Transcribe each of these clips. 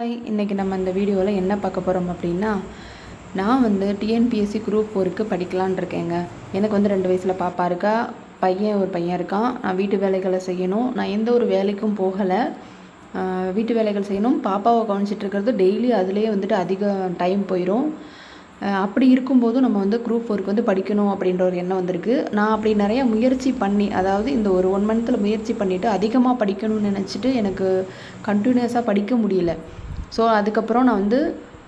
இன்றைக்கி நம்ம இந்த வீடியோவில் என்ன பார்க்க போகிறோம் அப்படின்னா, நான் வந்து டிஎன்பிஎஸ்சி குரூப் 4க்கு படிக்கலான்னு இருக்கேங்க. எனக்கு வந்து 2 வயசில் பாப்பா இருக்கா, ஒரு பையன் இருக்கான். நான் வீட்டு வேலைகளை செய்யணும். நான் எந்த ஒரு வேலைக்கும் போகலை. வீட்டு வேலைகள் செய்யணும், பாப்பாவை கவனிச்சிட்டு இருக்கிறது டெய்லி அதிலே வந்துட்டு அதிக டைம் போயிடும். அப்படி இருக்கும்போது நம்ம வந்து குரூப் 4க்கு வந்து படிக்கணும் அப்படின்ற ஒரு எண்ணம் வந்திருக்கு. நான் அப்படி நிறையா முயற்சி பண்ணி, அதாவது இந்த ஒரு 1 மந்த்தில் முயற்சி பண்ணிவிட்டு அதிகமாக படிக்கணும்னு நினச்சிட்டு எனக்கு கண்டினியூஸாக படிக்க முடியல. ஸோ அதுக்கப்புறம் நான் வந்து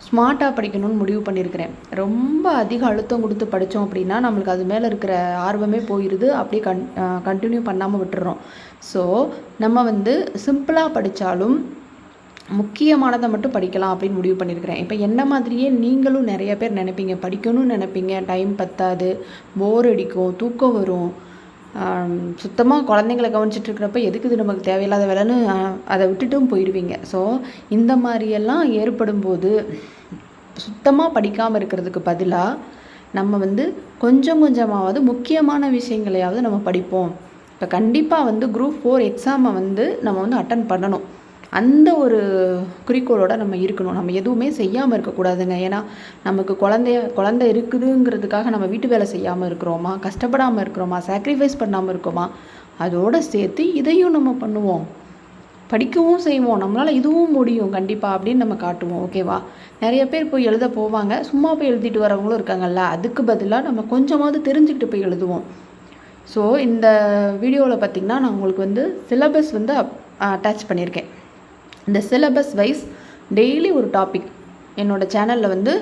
ஸ்மார்ட்டாக படிக்கணும்னு முடிவு பண்ணியிருக்கிறேன். ரொம்ப அதிக அழுத்தம் கொடுத்து படித்தோம் அப்படின்னா நம்மளுக்கு அது மேலே இருக்கிற ஆர்வமே போயிடுது. அப்படியே கண்டினியூ பண்ணாமல் விட்டுறோம். ஸோ நம்ம வந்து சிம்பிளாக படித்தாலும் முக்கியமானதை மட்டும் படிக்கலாம் அப்படின்னு முடிவு பண்ணியிருக்கிறேன். இப்போ என்ன மாதிரியே நீங்களும் நிறைய பேர் நினைப்பீங்க, படிக்கணும்னு நினைப்பீங்க, டைம் பத்தாது, போர் அடிக்கும், தூக்கம் வரும், சுத்தமாக குழந்தைங்கள கவனிச்சிட்டு இருக்கிறப்ப எதுக்கு இது நமக்கு தேவையில்லாத வேலைன்னு அதை விட்டுட்டும் போயிடுவீங்க. ஸோ இந்த மாதிரியெல்லாம் ஏற்படும்போது சுத்தமாக படிக்காமல் இருக்கிறதுக்கு பதிலாக நம்ம வந்து கொஞ்சம் கொஞ்சமாவது முக்கியமான விஷயங்களையாவது நம்ம படிப்போம். இப்போ கண்டிப்பாக வந்து குரூப் 4 எக்ஸாமை வந்து நம்ம வந்து அட்டன் பண்ணணும். அந்த ஒரு குறிக்கோளோடு நம்ம இருக்கணும். நம்ம எதுவுமே செய்யாமல் இருக்கக்கூடாதுங்க. ஏன்னா நமக்கு குழந்தை இருக்குதுங்கிறதுக்காக நம்ம வீட்டு வேலை செய்யாமல் இருக்கிறோமா, கஷ்டப்படாமல் இருக்கிறோமா, சாக்ரிஃபைஸ் பண்ணாமல் இருக்கோமா, அதோடு சேர்த்து இதையும் நம்ம பண்ணுவோம், படிக்கவும் செய்வோம், நம்மளால் இதுவும் முடியும் கண்டிப்பாக அப்படின்னு நம்ம காட்டுவோம். ஓகேவா? நிறைய பேர் போய் எழுத போவாங்க, சும்மா போய் எழுதிட்டு வரவங்களும் இருக்காங்கல்ல. அதுக்கு பதிலாக நம்ம கொஞ்சமாவது தெரிஞ்சுக்கிட்டு போய் எழுதுவோம். ஸோ இந்த வீடியோவில் பார்த்திங்கன்னா நான் உங்களுக்கு வந்து சிலபஸ் வந்து அட்டாச் பண்ணியிருக்கேன். இந்த சிலபஸ் வைஸ் டெய்லி ஒரு டாபிக் என்னோடய சேனலில் வந்து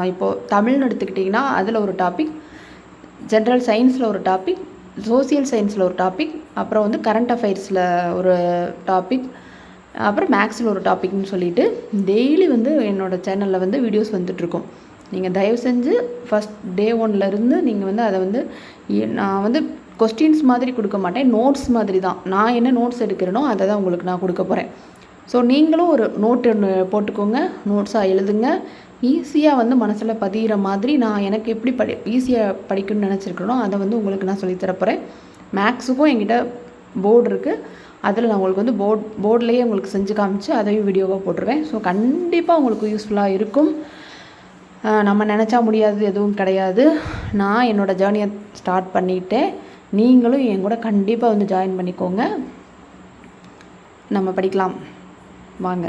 இப்போது தமிழ்னு எடுத்துக்கிட்டிங்கன்னா அதில் ஒரு டாபிக், ஜென்ரல் சயின்ஸில் ஒரு டாபிக், சோசியல் சயின்ஸில் ஒரு டாபிக், அப்புறம் வந்து கரண்ட் அஃபேர்ஸில் ஒரு டாபிக், அப்புறம் மேக்ஸில் ஒரு டாபிக்னு சொல்லிட்டு டெய்லி வந்து என்னோடய சேனலில் வந்து வீடியோஸ் வந்துட்டுருக்கோம். நீங்கள் தயவு செஞ்சு ஃபஸ்ட் டே 1லேருந்து நீங்கள் வந்து அதை வந்து நான் வந்து கொஸ்டின்ஸ் மாதிரி கொடுக்க மாட்டேன், நோட்ஸ் மாதிரி தான். நான் என்ன நோட்ஸ் எடுக்கிறேனோ அதை தான் உங்களுக்கு நான் கொடுக்க போகிறேன். ஸோ நீங்களும் ஒரு நோட் ஒன்று போட்டுக்கோங்க, நோட்ஸாக எழுதுங்க. ஈஸியாக வந்து மனசில் பதிகிற மாதிரி நான் எனக்கு எப்படி ஈஸியாக படிக்கணும்னு நினச்சிருக்கிறனோ அதை வந்து உங்களுக்கு நான் சொல்லித்தரப்போகிறேன். மேக்ஸுக்கும் என்கிட்ட போர்டு இருக்குது, அதில் நான் உங்களுக்கு வந்து போர்ட்லேயே உங்களுக்கு செஞ்சு காமிச்சு அதையும் வீடியோவாக போட்டுருவேன். ஸோ கண்டிப்பாக உங்களுக்கு யூஸ்ஃபுல்லாக இருக்கும். நம்ம நினச்சா முடியாது எதுவும் கிடையாது. நான் என்னோடய ஜேர்னியை ஸ்டார்ட் பண்ணிவிட்டேன். நீங்களும் என் கூட கண்டிப்பாக வந்து ஜாயின் பண்ணிக்கோங்க. நம்ம படிக்கலாம் வாங்க.